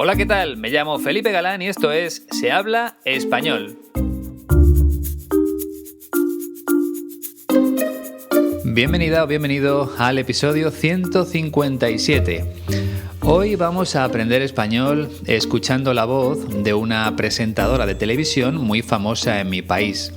Hola, ¿qué tal? Me llamo Felipe Galán y esto es Se habla español. Bienvenida o bienvenido al episodio 157. Hoy vamos a aprender español escuchando la voz de una presentadora de televisión muy famosa en mi país.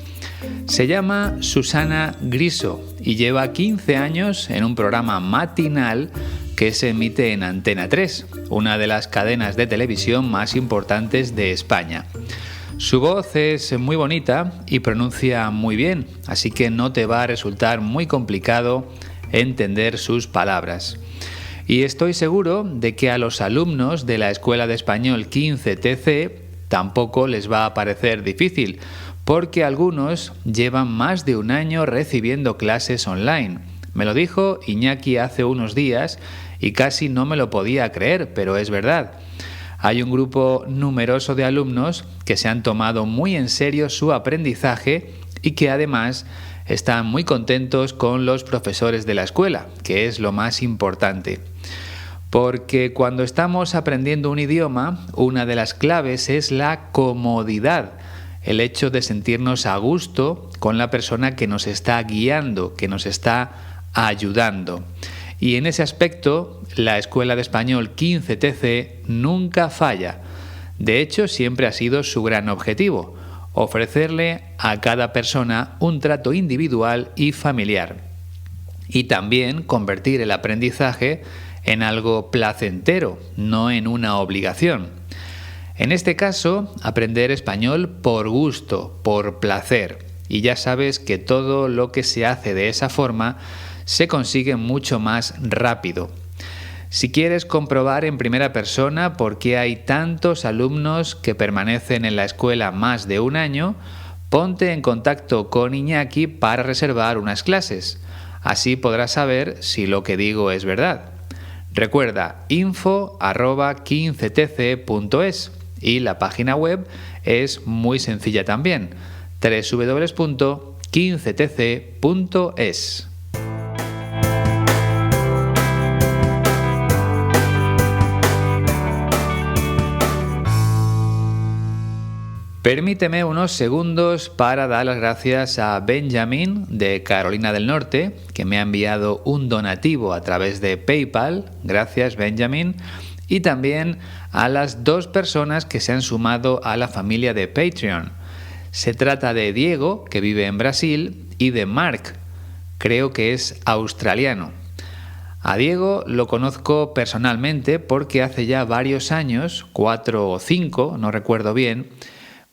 Se llama Susana Griso y lleva 15 años en un programa matinal que se emite en Antena 3, una de las cadenas de televisión más importantes de España. Su voz es muy bonita y pronuncia muy bien, así que no te va a resultar muy complicado entender sus palabras. Y estoy seguro de que a los alumnos de la Escuela de Español 15TC tampoco les va a parecer difícil, porque algunos llevan más de un año recibiendo clases online. Me lo dijo Iñaki hace unos días y casi no me lo podía creer, pero es verdad. Hay un grupo numeroso de alumnos que se han tomado muy en serio su aprendizaje y que además están muy contentos con los profesores de la escuela, que es lo más importante. Porque cuando estamos aprendiendo un idioma, una de las claves es la comodidad, el hecho de sentirnos a gusto con la persona que nos está guiando, que nos está ayudando. Y en ese aspecto, la Escuela de Español 15TC nunca falla. De hecho, siempre ha sido su gran objetivo, ofrecerle a cada persona un trato individual y familiar. Y también convertir el aprendizaje en algo placentero, no en una obligación. En este caso, aprender español por gusto, por placer. Y ya sabes que todo lo que se hace de esa forma se consigue mucho más rápido. Si quieres comprobar en primera persona por qué hay tantos alumnos que permanecen en la escuela más de un año, ponte en contacto con Iñaki para reservar unas clases. Así podrás saber si lo que digo es verdad. Recuerda info@15tc.es y la página web es muy sencilla también, www.15tc.es. Permíteme unos segundos para dar las gracias a Benjamin de Carolina del Norte, que me ha enviado un donativo a través de PayPal. Gracias, Benjamin. Y también a las 2 personas que se han sumado a la familia de Patreon. Se trata de Diego, que vive en Brasil, y de Mark, creo que es australiano. A Diego lo conozco personalmente porque hace ya varios años, 4 o 5, no recuerdo bien,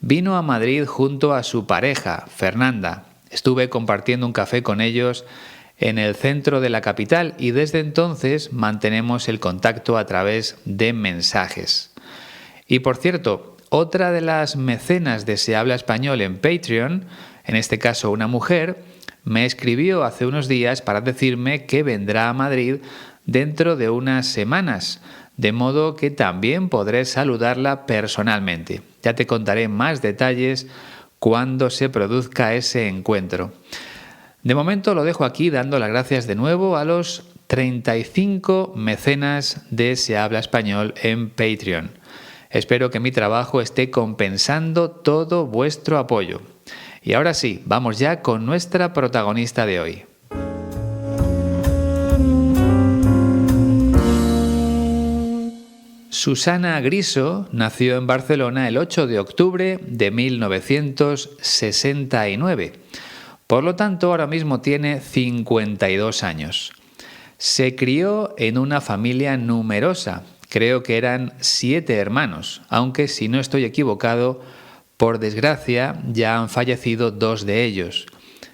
vino a Madrid junto a su pareja, Fernanda. Estuve compartiendo un café con ellos en el centro de la capital y desde entonces mantenemos el contacto a través de mensajes. Y por cierto, otra de las mecenas de Se habla español en Patreon, en este caso una mujer, me escribió hace unos días para decirme que vendrá a Madrid dentro de unas semanas, de modo que también podré saludarla personalmente. Ya te contaré más detalles cuando se produzca ese encuentro. De momento lo dejo aquí dando las gracias de nuevo a los 35 mecenas de Se habla español en Patreon. Espero que mi trabajo esté compensando todo vuestro apoyo. Y ahora sí, vamos ya con nuestra protagonista de hoy. Susana Griso nació en Barcelona el 8 de octubre de 1969. Por lo tanto, ahora mismo tiene 52 años. Se crió en una familia numerosa. Creo que eran 7 hermanos, aunque si no estoy equivocado, por desgracia ya han fallecido 2 de ellos.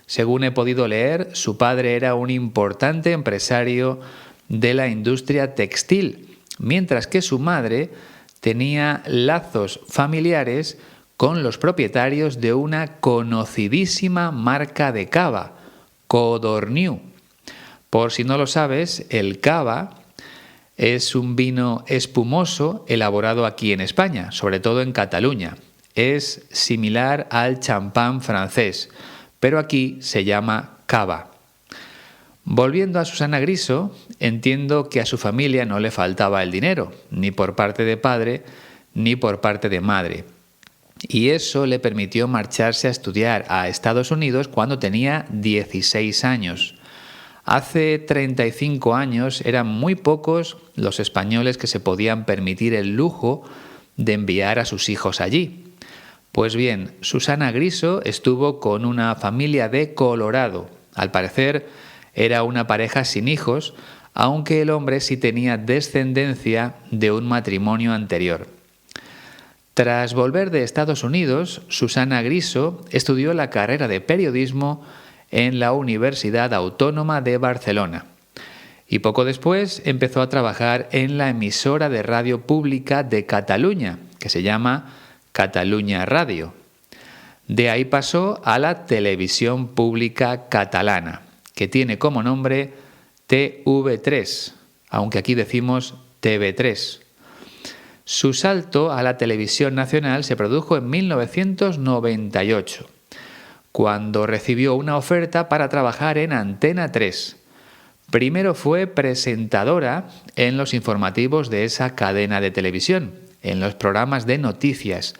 Según he podido leer, su padre era un importante empresario de la industria textil, mientras que su madre tenía lazos familiares con los propietarios de una conocidísima marca de cava, Codorniu. Por si no lo sabes, el cava es un vino espumoso elaborado aquí en España, sobre todo en Cataluña. Es similar al champán francés, pero aquí se llama cava. Volviendo a Susana Griso, entiendo que a su familia no le faltaba el dinero, ni por parte de padre, ni por parte de madre. Y eso le permitió marcharse a estudiar a Estados Unidos cuando tenía 16 años. Hace 35 años eran muy pocos los españoles que se podían permitir el lujo de enviar a sus hijos allí. Pues bien, Susana Griso estuvo con una familia de Colorado. Al parecer era una pareja sin hijos, aunque el hombre sí tenía descendencia de un matrimonio anterior. Tras volver de Estados Unidos, Susana Griso estudió la carrera de periodismo en la Universidad Autónoma de Barcelona y poco después empezó a trabajar en la emisora de radio pública de Cataluña, que se llama Catalunya Radio. De ahí pasó a la televisión pública catalana, que tiene como nombre TV3, aunque aquí decimos TV3. Su salto a la televisión nacional se produjo en 1998, cuando recibió una oferta para trabajar en Antena 3. Primero fue presentadora en los informativos de esa cadena de televisión, en los programas de noticias.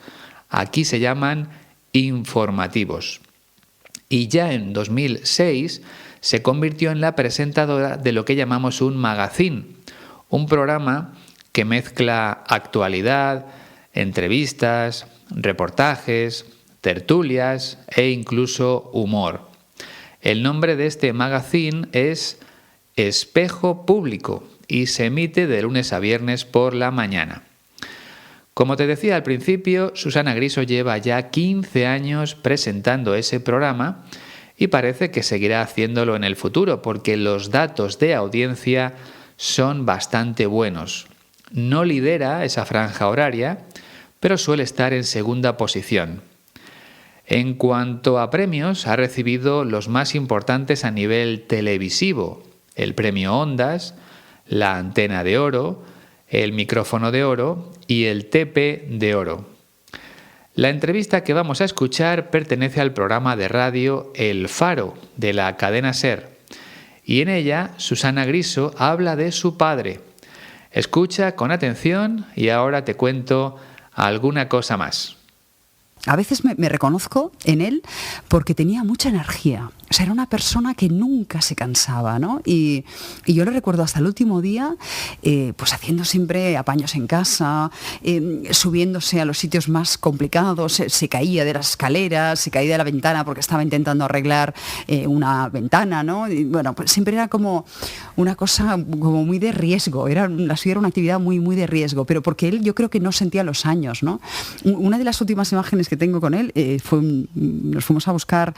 Aquí se llaman informativos. Y ya en 2006 se convirtió en la presentadora de lo que llamamos un magazine, un programa que mezcla actualidad, entrevistas, reportajes, tertulias e incluso humor. El nombre de este magazine es Espejo Público y se emite de lunes a viernes por la mañana. Como te decía al principio, Susana Griso lleva ya 15 años presentando ese programa y parece que seguirá haciéndolo en el futuro porque los datos de audiencia son bastante buenos. No lidera esa franja horaria, pero suele estar en segunda posición. En cuanto a premios, ha recibido los más importantes a nivel televisivo: el Premio Ondas, la Antena de Oro, el Micrófono de Oro y el TP de Oro. La entrevista que vamos a escuchar pertenece al programa de radio El Faro, de la cadena SER, y en ella Susana Griso habla de su padre. Escucha con atención y ahora te cuento alguna cosa más. A veces me reconozco en él porque tenía mucha energía. O sea, era una persona que nunca se cansaba, ¿no? Y yo le recuerdo hasta el último día, pues haciendo siempre apaños en casa, subiéndose a los sitios más complicados, se caía de las escaleras, se caía de la ventana porque estaba intentando arreglar una ventana, ¿no? Y bueno, pues siempre era como una cosa como muy de riesgo, la suya era una actividad muy, muy de riesgo, pero porque él yo creo que no sentía los años, ¿no? Una de las últimas imágenes que tengo con él nos fuimos a buscar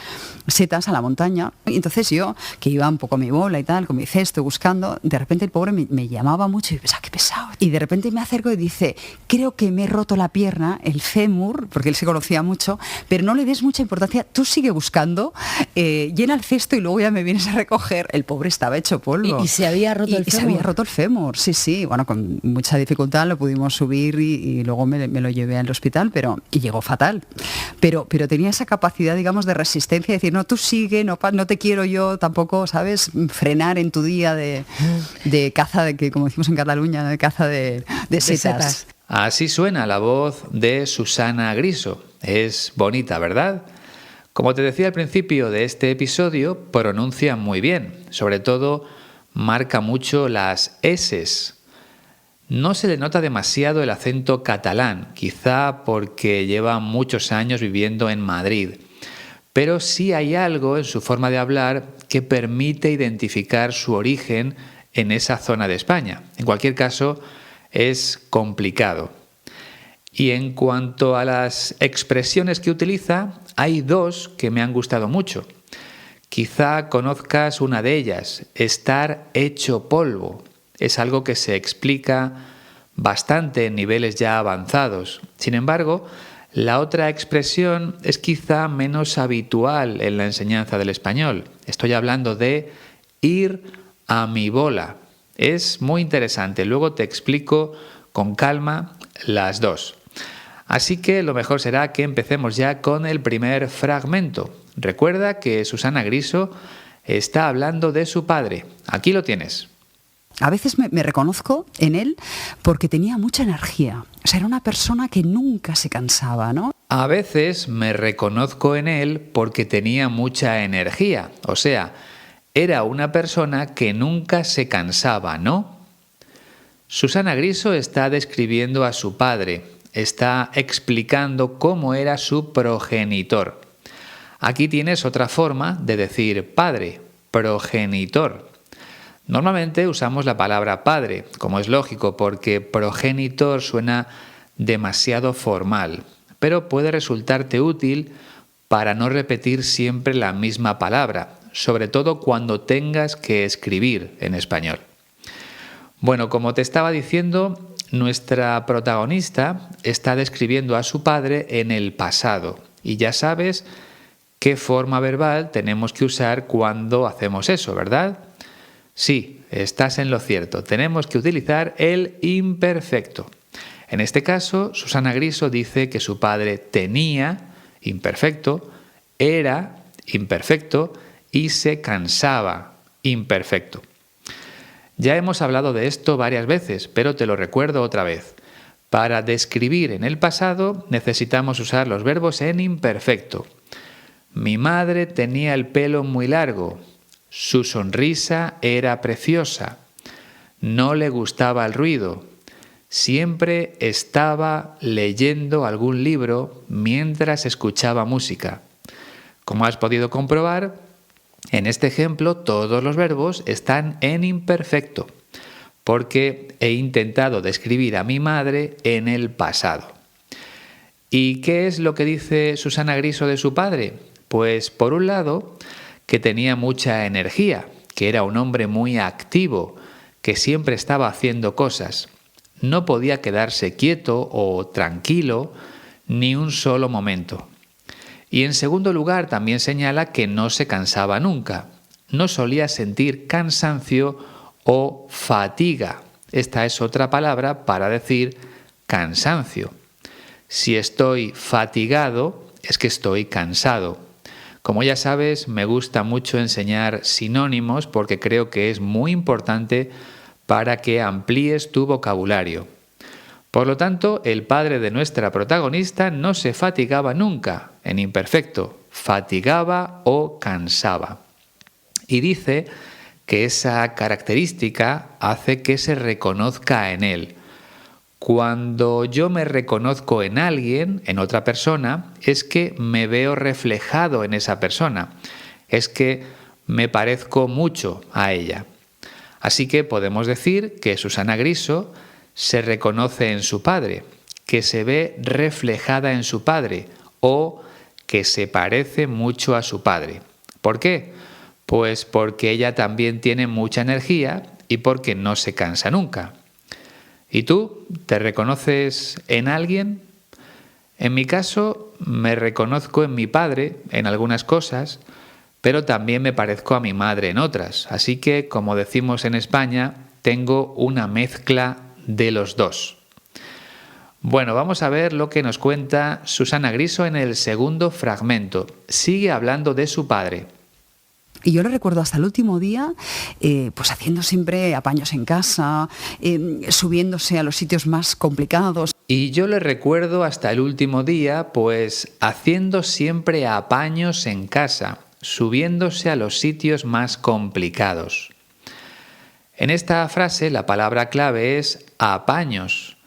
setas a la montaña. Y entonces yo, que iba un poco a mi bola y tal, con mi cesto buscando, de repente el pobre me llamaba mucho y pensaba, qué pesado. Y de repente me acerco y dice, creo que me he roto la pierna, el fémur, porque él se conocía mucho, pero no le des mucha importancia, tú sigue buscando, llena el cesto y luego ya me vienes a recoger. El pobre estaba hecho polvo. ¿Y se había roto el fémur? Se había roto el fémur, sí. Bueno, con mucha dificultad lo pudimos subir y luego me lo llevé al hospital, y llegó fatal. Pero tenía esa capacidad, digamos, de resistencia, de decir, no, tú sigue, no te quiero yo tampoco, ¿sabes? Frenar en tu día de caza, de que como decimos en Cataluña, de caza de setas. Así suena la voz de Susana Griso. Es bonita, ¿verdad? Como te decía al principio de este episodio, pronuncia muy bien. Sobre todo, marca mucho las eses. No se le nota demasiado el acento catalán, quizá porque lleva muchos años viviendo en Madrid. Pero sí hay algo en su forma de hablar que permite identificar su origen en esa zona de España. En cualquier caso, es complicado. Y en cuanto a las expresiones que utiliza, hay dos que me han gustado mucho. Quizá conozcas una de ellas, estar hecho polvo. Es algo que se explica bastante en niveles ya avanzados. Sin embargo, la otra expresión es quizá menos habitual en la enseñanza del español. Estoy hablando de ir a mi bola. Es muy interesante. Luego te explico con calma las dos. Así que lo mejor será que empecemos ya con el primer fragmento. Recuerda que Susana Griso está hablando de su padre. Aquí lo tienes. A veces me reconozco en él porque tenía mucha energía. O sea, era una persona que nunca se cansaba, ¿no? A veces me reconozco en él porque tenía mucha energía. O sea, era una persona que nunca se cansaba, ¿no? Susana Griso está describiendo a su padre, está explicando cómo era su progenitor. Aquí tienes otra forma de decir padre, progenitor. Normalmente usamos la palabra padre, como es lógico, porque progenitor suena demasiado formal, pero puede resultarte útil para no repetir siempre la misma palabra, sobre todo cuando tengas que escribir en español. Bueno, como te estaba diciendo, nuestra protagonista está describiendo a su padre en el pasado y ya sabes qué forma verbal tenemos que usar cuando hacemos eso, ¿verdad? Sí, estás en lo cierto. Tenemos que utilizar el imperfecto. En este caso, Susana Griso dice que su padre tenía, imperfecto, era, imperfecto, y se cansaba, imperfecto. Ya hemos hablado de esto varias veces, pero te lo recuerdo otra vez. Para describir en el pasado necesitamos usar los verbos en imperfecto. Mi madre tenía el pelo muy largo. Su sonrisa era preciosa. No le gustaba el ruido. Siempre estaba leyendo algún libro mientras escuchaba música. Como has podido comprobar, en este ejemplo todos los verbos están en imperfecto, porque he intentado describir a mi madre en el pasado. ¿Y qué es lo que dice Susana Griso de su padre? Pues por un lado, que tenía mucha energía, que era un hombre muy activo, que siempre estaba haciendo cosas. No podía quedarse quieto o tranquilo ni un solo momento. Y en segundo lugar también señala que no se cansaba nunca. No solía sentir cansancio o fatiga. Esta es otra palabra para decir cansancio. Si estoy fatigado, es que estoy cansado. Como ya sabes, me gusta mucho enseñar sinónimos porque creo que es muy importante para que amplíes tu vocabulario. Por lo tanto, el padre de nuestra protagonista no se fatigaba nunca, en imperfecto, fatigaba o cansaba. Y dice que esa característica hace que se reconozca en él. Cuando yo me reconozco en alguien, en otra persona, es que me veo reflejado en esa persona, es que me parezco mucho a ella. Así que podemos decir que Susana Griso se reconoce en su padre, que se ve reflejada en su padre o que se parece mucho a su padre. ¿Por qué? Pues porque ella también tiene mucha energía y porque no se cansa nunca. ¿Y tú? ¿Te reconoces en alguien? En mi caso, me reconozco en mi padre en algunas cosas, pero también me parezco a mi madre en otras. Así que, como decimos en España, tengo una mezcla de los dos. Bueno, vamos a ver lo que nos cuenta Susana Griso en el segundo fragmento. Sigue hablando de su padre. Y yo le recuerdo hasta el último día, pues haciendo siempre apaños en casa, subiéndose a los sitios más complicados. Y yo le recuerdo hasta el último día, pues haciendo siempre apaños en casa, subiéndose a los sitios más complicados. En esta frase la palabra clave es apaños.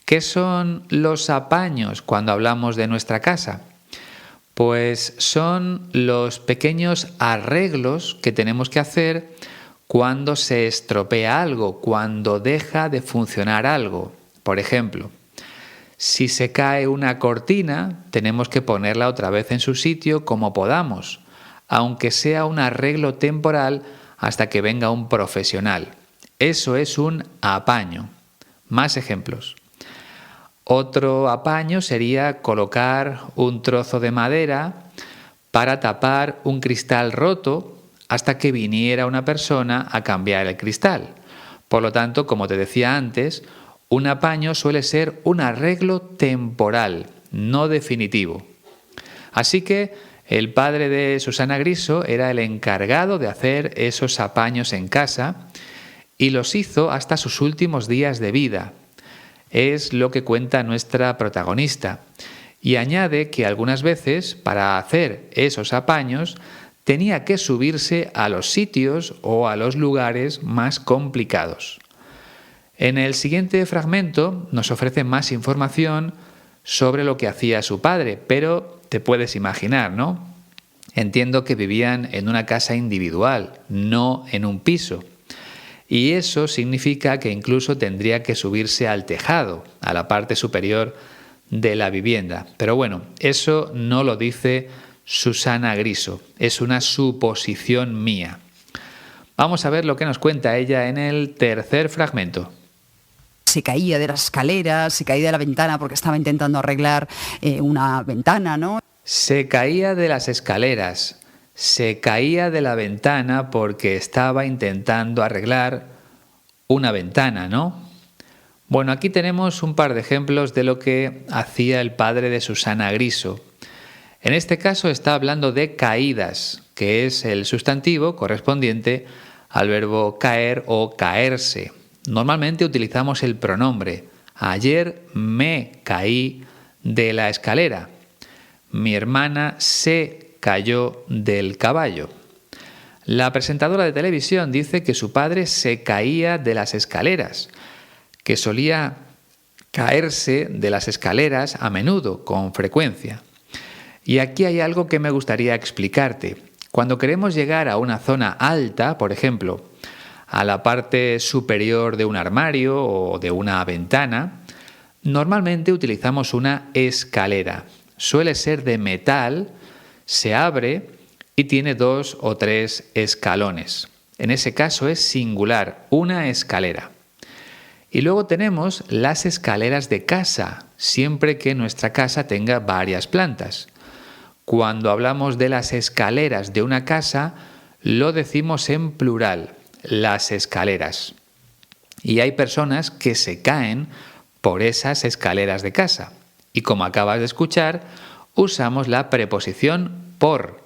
¿Qué son los apaños cuando hablamos de nuestra casa? Pues son los pequeños arreglos que tenemos que hacer cuando se estropea algo, cuando deja de funcionar algo. Por ejemplo, si se cae una cortina, tenemos que ponerla otra vez en su sitio como podamos, aunque sea un arreglo temporal hasta que venga un profesional. Eso es un apaño. Más ejemplos. Otro apaño sería colocar un trozo de madera para tapar un cristal roto hasta que viniera una persona a cambiar el cristal. Por lo tanto, como te decía antes, un apaño suele ser un arreglo temporal, no definitivo. Así que el padre de Susana Griso era el encargado de hacer esos apaños en casa y los hizo hasta sus últimos días de vida. Es lo que cuenta nuestra protagonista. Y añade que algunas veces, para hacer esos apaños, tenía que subirse a los sitios o a los lugares más complicados. En el siguiente fragmento nos ofrece más información sobre lo que hacía su padre, pero te puedes imaginar, ¿no? Entiendo que vivían en una casa individual, no en un piso. Y eso significa que incluso tendría que subirse al tejado, a la parte superior de la vivienda. Pero bueno, eso no lo dice Susana Griso, es una suposición mía. Vamos a ver lo que nos cuenta ella en el tercer fragmento. Se caía de las escaleras, se caía de la ventana porque estaba intentando arreglar una ventana, ¿no? Se caía de las escaleras, se caía de la ventana porque estaba intentando arreglar una ventana, ¿no? Bueno, aquí tenemos un par de ejemplos de lo que hacía el padre de Susana Griso. En este caso está hablando de caídas, que es el sustantivo correspondiente al verbo caer o caerse. Normalmente utilizamos el pronombre. Ayer me caí de la escalera. Mi hermana se cayó del caballo. La presentadora de televisión dice que su padre se caía de las escaleras, que solía caerse de las escaleras a menudo, con frecuencia. Y aquí hay algo que me gustaría explicarte. Cuando queremos llegar a una zona alta, por ejemplo, a la parte superior de un armario o de una ventana, normalmente utilizamos una escalera. Suele ser de metal, se abre y tiene 2 o 3 escalones. En ese caso es singular, una escalera. Y luego tenemos las escaleras de casa, siempre que nuestra casa tenga varias plantas. Cuando hablamos de las escaleras de una casa, lo decimos en plural, las escaleras. Y hay personas que se caen por esas escaleras de casa. Y como acabas de escuchar, usamos la preposición por,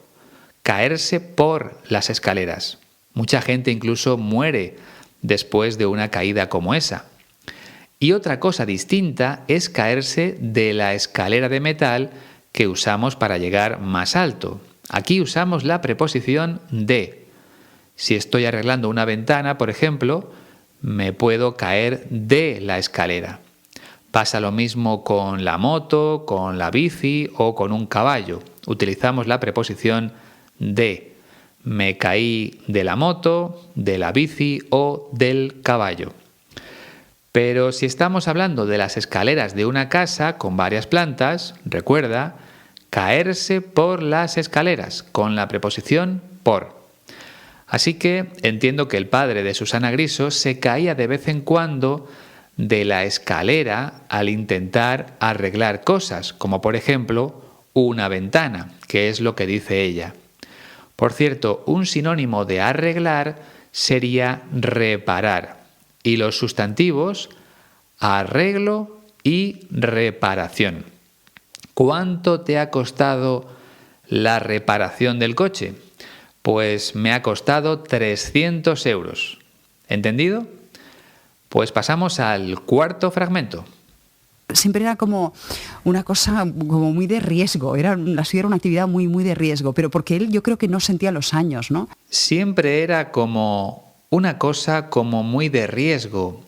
caerse por las escaleras. Mucha gente incluso muere después de una caída como esa. Y otra cosa distinta es caerse de la escalera de metal que usamos para llegar más alto. Aquí usamos la preposición de. Si estoy arreglando una ventana, por ejemplo, me puedo caer de la escalera. Pasa lo mismo con la moto, con la bici o con un caballo. Utilizamos la preposición de. Me caí de la moto, de la bici o del caballo. Pero si estamos hablando de las escaleras de una casa con varias plantas, recuerda, caerse por las escaleras, con la preposición por. Así que entiendo que el padre de Susana Griso se caía de vez en cuando de la escalera al intentar arreglar cosas, como por ejemplo una ventana, que es lo que dice ella. Por cierto, un sinónimo de arreglar sería reparar. Y los sustantivos, arreglo y reparación. ¿Cuánto te ha costado la reparación del coche? Pues me ha costado 300 euros. ¿Entendido? Pues pasamos al cuarto fragmento. Siempre era como una cosa como muy de riesgo, la suya era una actividad muy de riesgo, pero porque él yo creo que no sentía los años, ¿no? Siempre era como una cosa como muy de riesgo.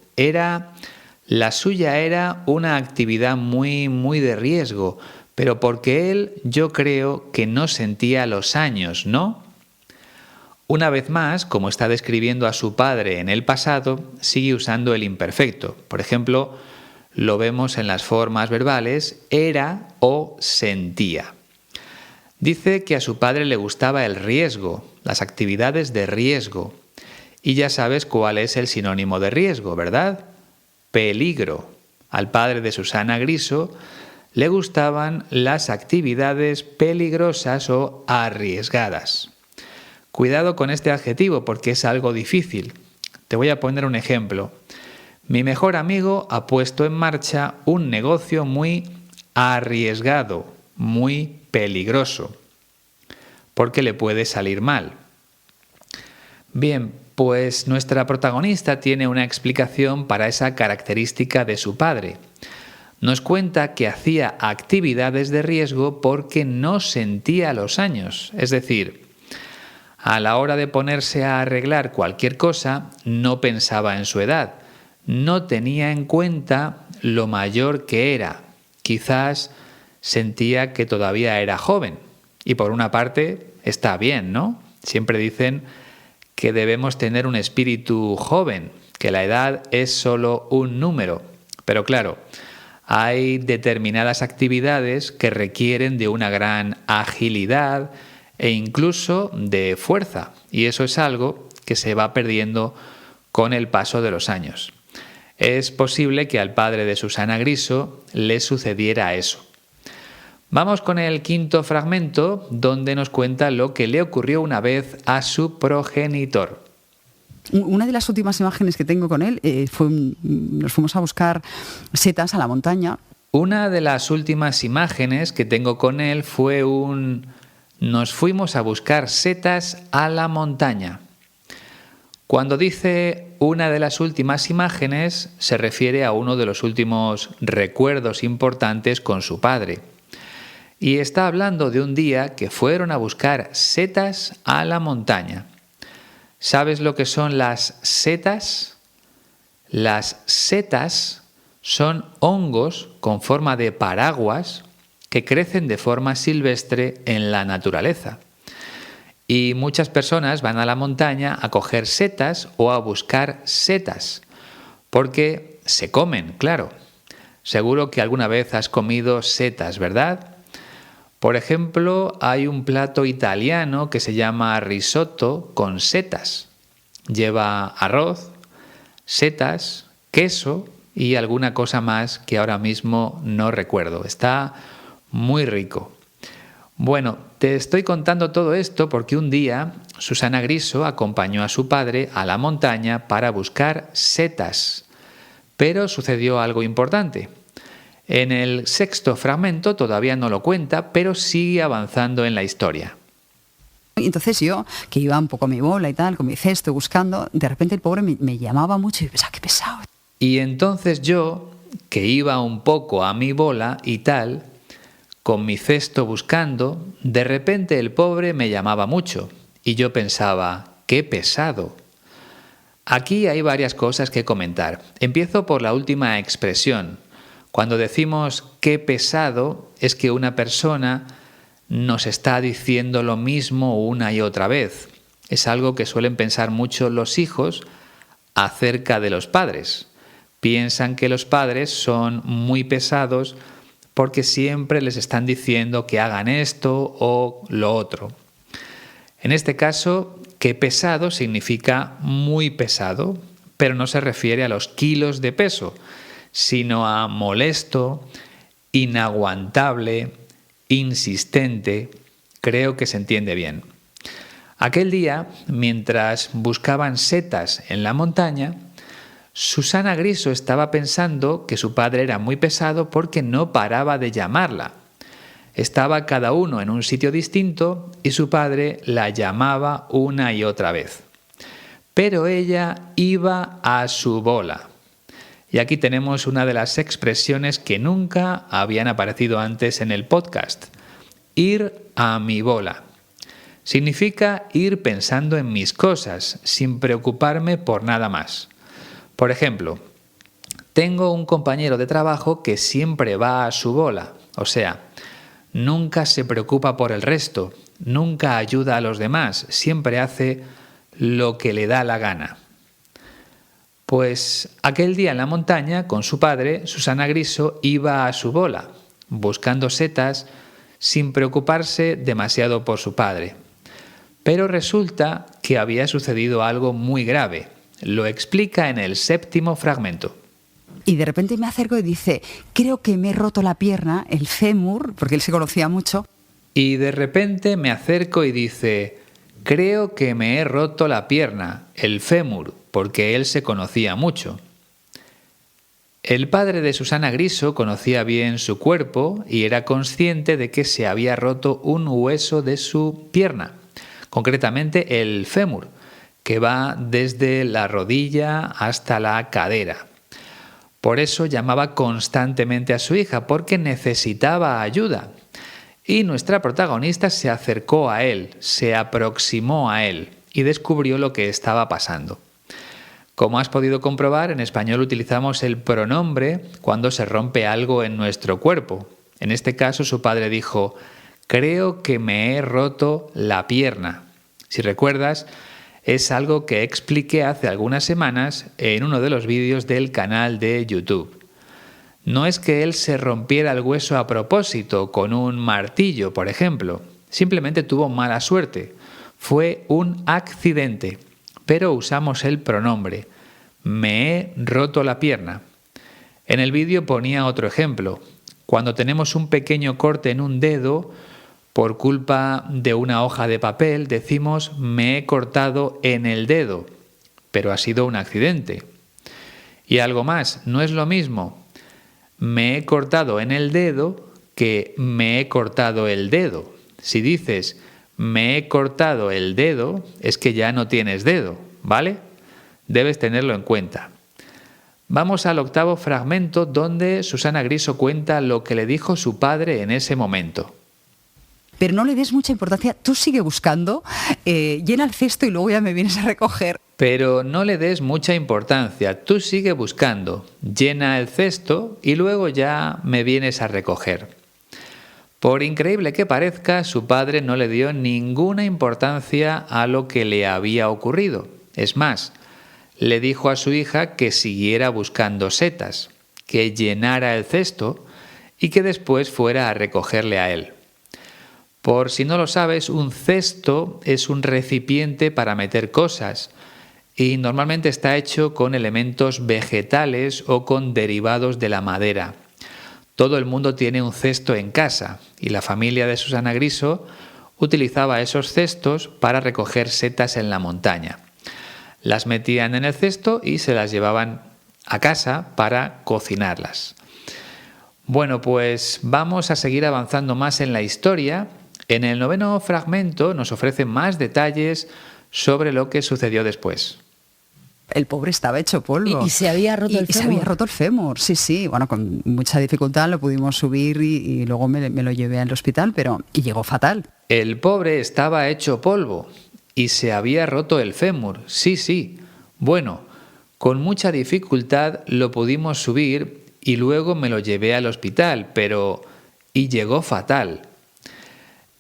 La suya era una actividad muy de riesgo, pero porque él yo creo que no sentía los años, ¿no? Una vez más, como está describiendo a su padre en el pasado, sigue usando el imperfecto. Por ejemplo, lo vemos en las formas verbales era o sentía. Dice que a su padre le gustaba el riesgo, las actividades de riesgo. Y ya sabes cuál es el sinónimo de riesgo, ¿verdad? Peligro. Al padre de Susana Griso le gustaban las actividades peligrosas o arriesgadas. Cuidado con este adjetivo porque es algo difícil. Te voy a poner un ejemplo. Mi mejor amigo ha puesto en marcha un negocio muy arriesgado, muy peligroso, porque le puede salir mal. Bien, Pues nuestra protagonista tiene una explicación para esa característica de su padre. Nos cuenta que hacía actividades de riesgo porque no sentía los años, es decir, a la hora de ponerse a arreglar cualquier cosa, no pensaba en su edad, no tenía en cuenta lo mayor que era. Quizás sentía que todavía era joven. Y por una parte, está bien, ¿no? Siempre dicen que debemos tener un espíritu joven, que la edad es solo un número. Pero claro, hay determinadas actividades que requieren de una gran agilidad e incluso de fuerza, y eso es algo que se va perdiendo con el paso de los años. Es posible que al padre de Susana Griso le sucediera eso. Vamos con el quinto fragmento, donde nos cuenta lo que le ocurrió una vez a su progenitor. Una de las últimas imágenes que tengo con él nos fuimos a buscar setas a la montaña. Una de las últimas imágenes que tengo con él fue nos fuimos a buscar setas a la montaña. Cuando dice una de las últimas imágenes, se refiere a uno de los últimos recuerdos importantes con su padre. Y está hablando de un día que fueron a buscar setas a la montaña. ¿Sabes lo que son las setas? Las setas son hongos con forma de paraguas que crecen de forma silvestre en la naturaleza. Y muchas personas van a la montaña a coger setas o a buscar setas, porque se comen, claro. Seguro que alguna vez has comido setas, ¿verdad? Por ejemplo, hay un plato italiano que se llama risotto con setas. Lleva arroz, setas, queso y alguna cosa más que ahora mismo no recuerdo. Está muy rico. Bueno, te estoy contando todo esto porque un día Susana Griso acompañó a su padre a la montaña para buscar setas. Pero sucedió algo importante. En el sexto fragmento todavía no lo cuenta, pero sigue avanzando en la historia. Entonces yo, que iba un poco a mi bola y tal, con mi cesto buscando, de repente el pobre me llamaba mucho y pensaba, qué pesado. Y entonces yo, que iba un poco a mi bola y tal, con mi cesto buscando, de repente el pobre me llamaba mucho. Y yo pensaba, qué pesado. Aquí hay varias cosas que comentar. Empiezo por la última expresión. Cuando decimos qué pesado, es que una persona nos está diciendo lo mismo una y otra vez. Es algo que suelen pensar mucho los hijos acerca de los padres. Piensan que los padres son muy pesados porque siempre les están diciendo que hagan esto o lo otro. En este caso, qué pesado significa muy pesado, pero no se refiere a los kilos de peso, sino a molesto, inaguantable, insistente. Creo que se entiende bien. Aquel día, mientras buscaban setas en la montaña, Susana Griso estaba pensando que su padre era muy pesado porque no paraba de llamarla. Estaba cada uno en un sitio distinto y su padre la llamaba una y otra vez. Pero ella iba a su bola. Y aquí tenemos una de las expresiones que nunca habían aparecido antes en el podcast. Ir a mi bola. Significa ir pensando en mis cosas, sin preocuparme por nada más. Por ejemplo, tengo un compañero de trabajo que siempre va a su bola, o sea, nunca se preocupa por el resto, nunca ayuda a los demás, siempre hace lo que le da la gana. Pues aquel día en la montaña, con su padre, Susana Griso iba a su bola, buscando setas sin preocuparse demasiado por su padre. Pero resulta que había sucedido algo muy grave. Lo explica en el séptimo fragmento. Y de repente me acerco y dice, creo que me he roto la pierna, el fémur, porque él se conocía mucho. Y de repente me acerco y dice, creo que me he roto la pierna, el fémur, porque él se conocía mucho. El padre de Susana Griso conocía bien su cuerpo y era consciente de que se había roto un hueso de su pierna, concretamente el fémur, que va desde la rodilla hasta la cadera. Por eso llamaba constantemente a su hija, porque necesitaba ayuda. Y nuestra protagonista se acercó a él, se aproximó a él y descubrió lo que estaba pasando. Como has podido comprobar, en español utilizamos el pronombre cuando se rompe algo en nuestro cuerpo. En este caso, su padre dijo: creo que me he roto la pierna. Si recuerdas, es algo que expliqué hace algunas semanas en uno de los vídeos del canal de YouTube. No es que él se rompiera el hueso a propósito con un martillo, por ejemplo. Simplemente tuvo mala suerte. Fue un accidente. Pero usamos el pronombre: me he roto la pierna. En el vídeo ponía otro ejemplo. Cuando tenemos un pequeño corte en un dedo por culpa de una hoja de papel, decimos me he cortado en el dedo, pero ha sido un accidente. Y algo más, no es lo mismo me he cortado en el dedo que me he cortado el dedo. Si dices me he cortado el dedo, es que ya no tienes dedo, ¿vale? Debes tenerlo en cuenta. Vamos al octavo fragmento, donde Susana Griso cuenta lo que le dijo su padre en ese momento. Pero no le des mucha importancia, tú sigue buscando, llena el cesto y luego ya me vienes a recoger. Pero no le des mucha importancia, tú sigue buscando, llena el cesto y luego ya me vienes a recoger. Por increíble que parezca, su padre no le dio ninguna importancia a lo que le había ocurrido. Es más, le dijo a su hija que siguiera buscando setas, que llenara el cesto y que después fuera a recogerle a él. Por si no lo sabes, un cesto es un recipiente para meter cosas y normalmente está hecho con elementos vegetales o con derivados de la madera. Todo el mundo tiene un cesto en casa y la familia de Susana Griso utilizaba esos cestos para recoger setas en la montaña. Las metían en el cesto y se las llevaban a casa para cocinarlas. Bueno, pues vamos a seguir avanzando más en la historia. En el noveno fragmento nos ofrece más detalles sobre lo que sucedió después. El pobre estaba hecho polvo. ¿Y se había roto el fémur? Se había roto el fémur, sí. Bueno, con mucha dificultad lo pudimos subir y luego me lo llevé al hospital, y llegó fatal. El pobre estaba hecho polvo y se había roto el fémur, sí. Bueno, con mucha dificultad lo pudimos subir y luego me lo llevé al hospital, y llegó fatal.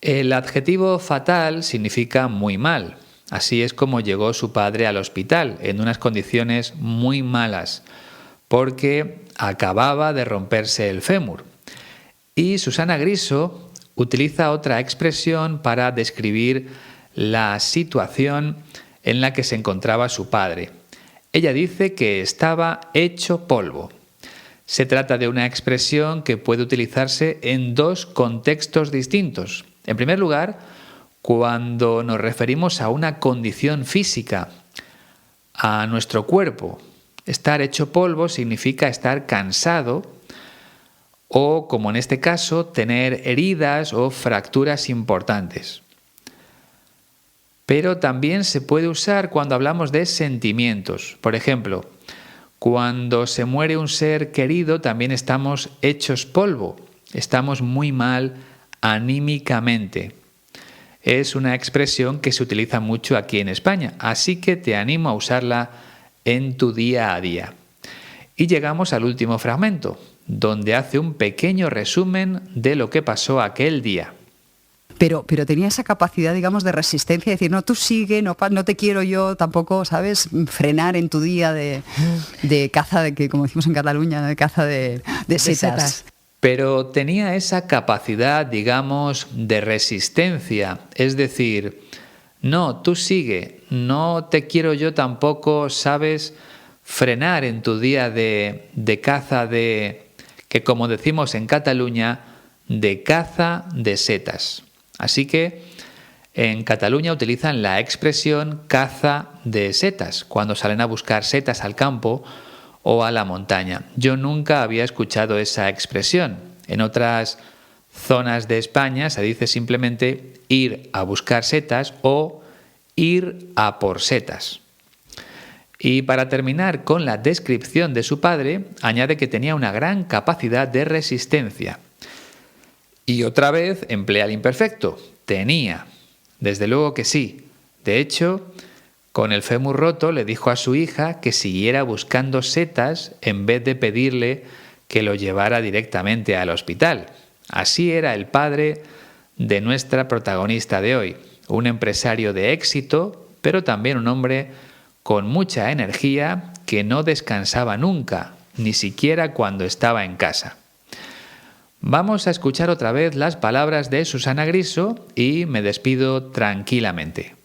El adjetivo fatal significa muy mal. Así es como llegó su padre al hospital, en unas condiciones muy malas, porque acababa de romperse el fémur. Y Susana Griso utiliza otra expresión para describir la situación en la que se encontraba su padre. Ella dice que estaba hecho polvo. Se trata de una expresión que puede utilizarse en dos contextos distintos. En primer lugar, cuando nos referimos a una condición física, a nuestro cuerpo. Estar hecho polvo significa estar cansado o, como en este caso, tener heridas o fracturas importantes. Pero también se puede usar cuando hablamos de sentimientos. Por ejemplo, cuando se muere un ser querido también estamos hechos polvo, estamos muy mal anímicamente. Es una expresión que se utiliza mucho aquí en España, así que te animo a usarla en tu día a día. Y llegamos al último fragmento, donde hace un pequeño resumen de lo que pasó aquel día. Pero tenía esa capacidad, digamos, de resistencia, de decir, no, tú sigue, no te quiero yo, tampoco, ¿sabes? Frenar en tu día de caza, de que, como decimos en Cataluña, de caza de setas. Pero tenía esa capacidad, digamos, de resistencia. Es decir, no, tú sigue, no te quiero yo tampoco, ¿sabes? Frenar en tu día de caza que como decimos en Cataluña, de caza de setas. Así que en Cataluña utilizan la expresión caza de setas, cuando salen a buscar setas al campo o a la montaña. Yo nunca había escuchado esa expresión. En otras zonas de España se dice simplemente ir a buscar setas o ir a por setas. Y para terminar con la descripción de su padre, añade que tenía una gran capacidad de resistencia. Y otra vez emplea el imperfecto, tenía. Desde luego que sí. De hecho, con el fémur roto le dijo a su hija que siguiera buscando setas en vez de pedirle que lo llevara directamente al hospital. Así era el padre de nuestra protagonista de hoy, un empresario de éxito, pero también un hombre con mucha energía que no descansaba nunca, ni siquiera cuando estaba en casa. Vamos a escuchar otra vez las palabras de Susana Griso y me despido tranquilamente.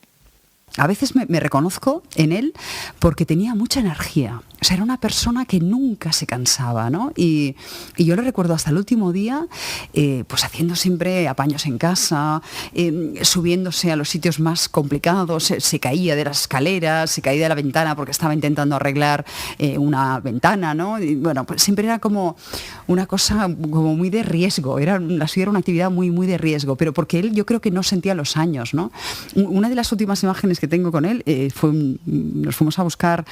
A veces me reconozco en él porque tenía mucha energía. O sea, era una persona que nunca se cansaba, ¿no? Y yo le recuerdo hasta el último día, pues haciendo siempre apaños en casa, subiéndose a los sitios más complicados, se caía de las escaleras, se caía de la ventana porque estaba intentando arreglar una ventana, ¿no? Y bueno, pues siempre era como una cosa como muy de riesgo. La suya era una actividad muy, muy de riesgo, pero porque él yo creo que no sentía los años, ¿no? Una de las últimas imágenes que tengo con él nos fuimos a buscar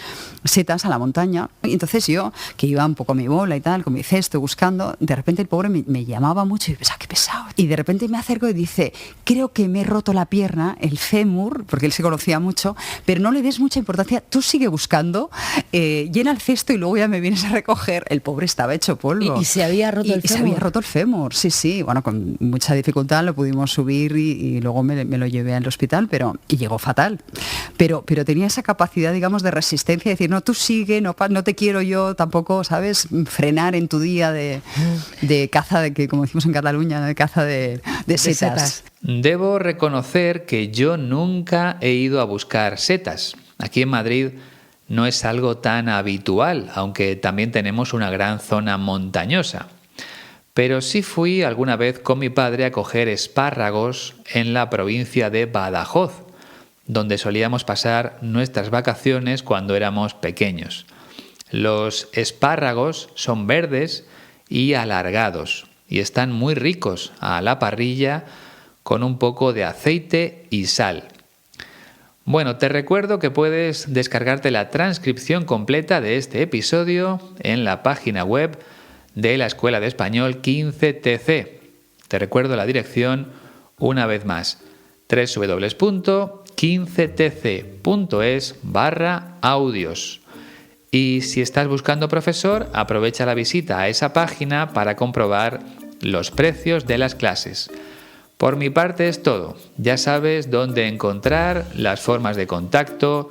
setas a la montaña. Y entonces yo, que iba un poco a mi bola y tal, con mi cesto buscando, de repente el pobre me llamaba mucho y pensaba, qué pesado. Y de repente me acerco y dice, creo que me he roto la pierna, el fémur, porque él se conocía mucho, pero no le des mucha importancia, tú sigue buscando, llena el cesto y luego ya me vienes a recoger. El pobre estaba hecho polvo. ¿Y se había roto el fémur? Se había roto el fémur, sí. Bueno, con mucha dificultad lo pudimos subir y luego me lo llevé al hospital, y llegó fatal. Pero tenía esa capacidad, digamos, de resistencia, de decir, no, tú sigue, no te quiero yo tampoco, ¿sabes? Frenar en tu día de caza, como decimos en Cataluña, de caza de setas. Debo reconocer que yo nunca he ido a buscar setas. Aquí en Madrid no es algo tan habitual, aunque también tenemos una gran zona montañosa. Pero sí fui alguna vez con mi padre a coger espárragos en la provincia de Badajoz, donde solíamos pasar nuestras vacaciones cuando éramos pequeños. Los espárragos son verdes y alargados y están muy ricos a la parrilla con un poco de aceite y sal. Bueno, te recuerdo que puedes descargarte la transcripción completa de este episodio en la página web de la Escuela de Español 15TC. Te recuerdo la dirección una vez más, www.15tc.es/audios. Y si estás buscando profesor, aprovecha la visita a esa página para comprobar los precios de las clases. Por mi parte es todo. Ya sabes dónde encontrar las formas de contacto,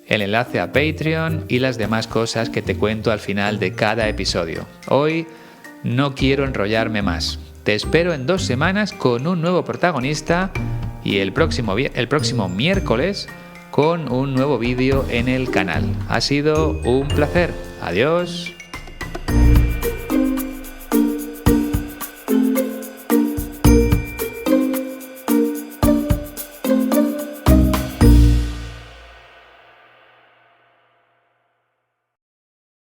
el enlace a Patreon y las demás cosas que te cuento al final de cada episodio. Hoy no quiero enrollarme más. Te espero en 2 semanas con un nuevo protagonista y el próximo miércoles con un nuevo vídeo en el canal. Ha sido un placer. Adiós.